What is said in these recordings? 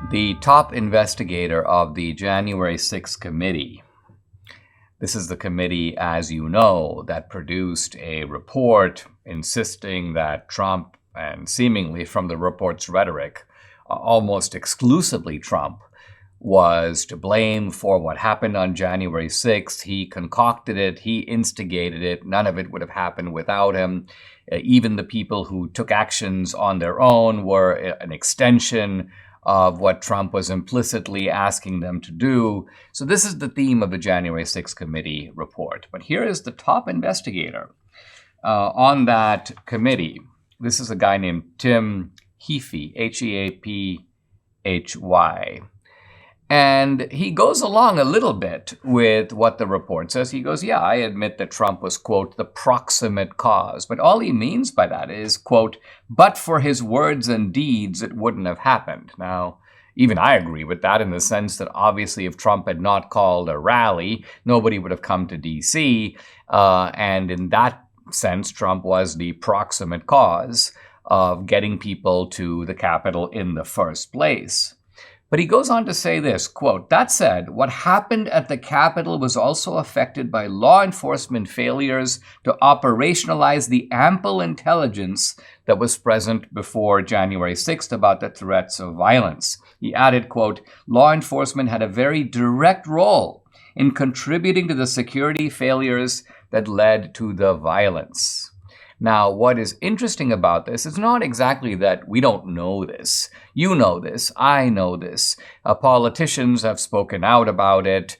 The top investigator of the January 6th committee. This is the committee, as you know, that produced a report insisting that Trump, and seemingly from the report's rhetoric, almost exclusively Trump, was to blame for what happened on January 6th. He concocted it, he instigated it. None of it would have happened without him. Even the people who took actions on their own were an extension of what Trump was implicitly asking them to do. So this is the theme of the January 6th committee report. But here is the top investigator on that committee. This is a guy named Tim Heaphy, Heaphy. And he goes along a little bit with what the report says. He goes, yeah, I admit that Trump was, quote, the proximate cause. But all he means by that is, quote, but for his words and deeds, it wouldn't have happened. Now, even I agree with that in the sense that obviously if Trump had not called a rally, nobody would have come to D.C. And in that sense, Trump was the proximate cause of getting people to the Capitol in the first place. But he goes on to say this, quote, that said, what happened at the Capitol was also affected by law enforcement failures to operationalize the ample intelligence that was present before January 6th about the threats of violence. He added, quote, law enforcement had a very direct role in contributing to the security failures that led to the violence. Now, what is interesting about this is not exactly that we don't know this. You know this. I know this. Politicians have spoken out about it.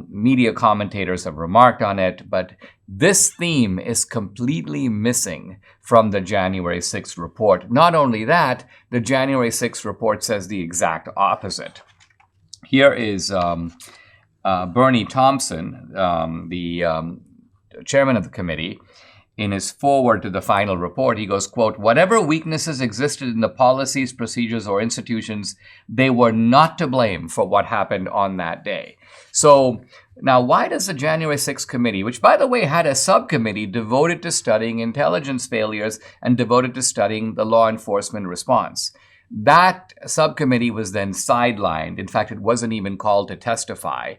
Media commentators have remarked on it. But this theme is completely missing from the January 6th report. Not only that, the January 6th report says the exact opposite. Here is Bernie Thompson, the chairman of the committee. In his foreword to the final report, he goes, quote, whatever weaknesses existed in the policies, procedures, or institutions, they were not to blame for what happened on that day. So now why does the January 6th committee, which by the way had a subcommittee devoted to studying intelligence failures and devoted to studying the law enforcement response, that subcommittee was then sidelined. In fact, it wasn't even called to testify.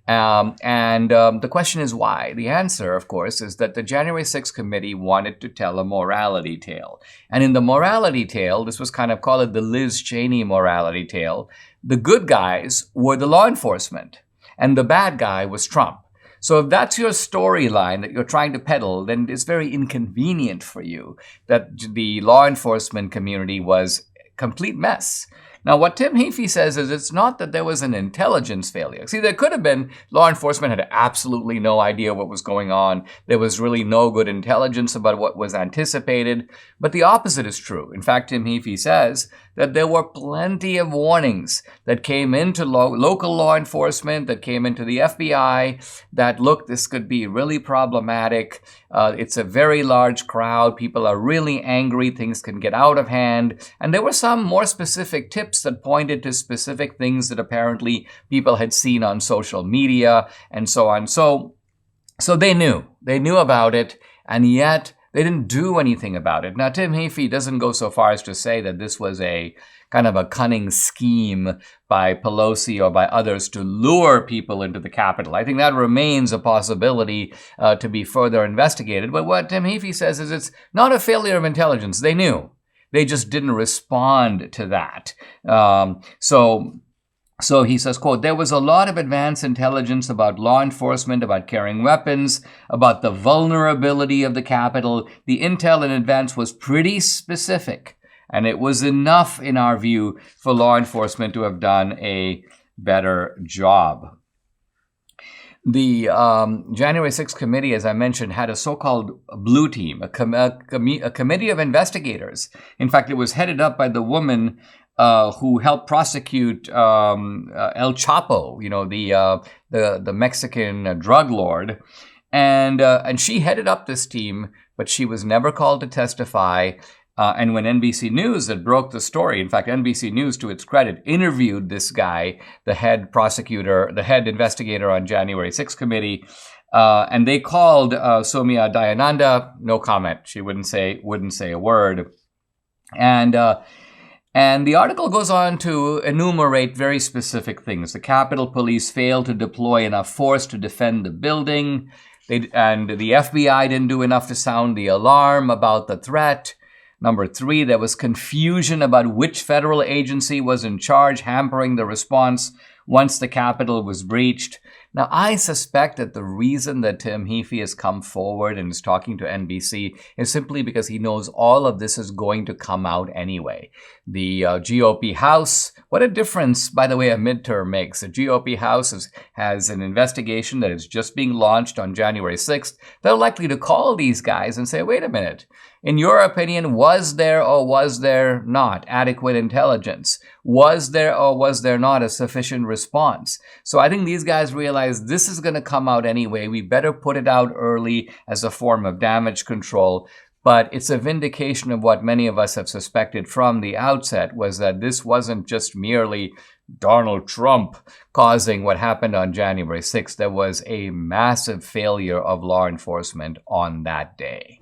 The question is why? The answer, of course, is that the January 6th committee wanted to tell a morality tale. And in the morality tale, this was kind of called the Liz Cheney morality tale, the good guys were the law enforcement, and the bad guy was Trump. So if that's your storyline that you're trying to peddle, then it's very inconvenient for you that the law enforcement community was a complete mess. Now, what Tim Heaphy says is it's not that there was an intelligence failure. See, there could have been law enforcement had absolutely no idea what was going on. There was really no good intelligence about what was anticipated. But the opposite is true. In fact, Tim Heaphy says that there were plenty of warnings that came into local law enforcement, that came into the FBI, that, look, this could be really problematic. It's a very large crowd. People are really angry. Things can get out of hand. And there were some more specific tips that pointed to specific things that apparently people had seen on social media and so on. So they knew about it, and yet they didn't do anything about it. Now, Tim Heaphy doesn't go so far as to say that this was a kind of a cunning scheme by Pelosi or by others to lure people into the Capitol. I think that remains a possibility to be further investigated. But what Tim Heaphy says is it's not a failure of intelligence. They knew. They just didn't respond to that. So he says, quote, there was a lot of advanced intelligence about law enforcement, about carrying weapons, about the vulnerability of the Capitol. The intel in advance was pretty specific, and it was enough, in our view, for law enforcement to have done a better job. The January 6th committee, as I mentioned, had a so-called blue team, a committee of investigators. In fact, it was headed up by the woman who helped prosecute El Chapo, the Mexican drug lord, and she headed up this team, but she was never called to testify. And when NBC News that broke the story, in fact, NBC News, to its credit, interviewed this guy, the head prosecutor, the head investigator on January 6th committee, and they called Soumya Dayananda. No comment. She wouldn't say a word. And And the article goes on to enumerate very specific things. The Capitol Police failed to deploy enough force to defend the building, and the FBI didn't do enough to sound the alarm about the threat. Number 3, there was confusion about which federal agency was in charge, hampering the response once the Capitol was breached. Now, I suspect that the reason that Tim Heaphy has come forward and is talking to NBC is simply because he knows all of this is going to come out anyway. The GOP House, what a difference, by the way, a midterm makes. The GOP House has an investigation that is just being launched on January 6th. They're likely to call these guys and say, wait a minute, in your opinion, was there or was there not adequate intelligence? Was there or was there not a sufficient response? So I think these guys realize this is going to come out anyway. We better put it out early as a form of damage control. But it's a vindication of what many of us have suspected from the outset, was that this wasn't just merely Donald Trump causing what happened on January 6th. There was a massive failure of law enforcement on that day.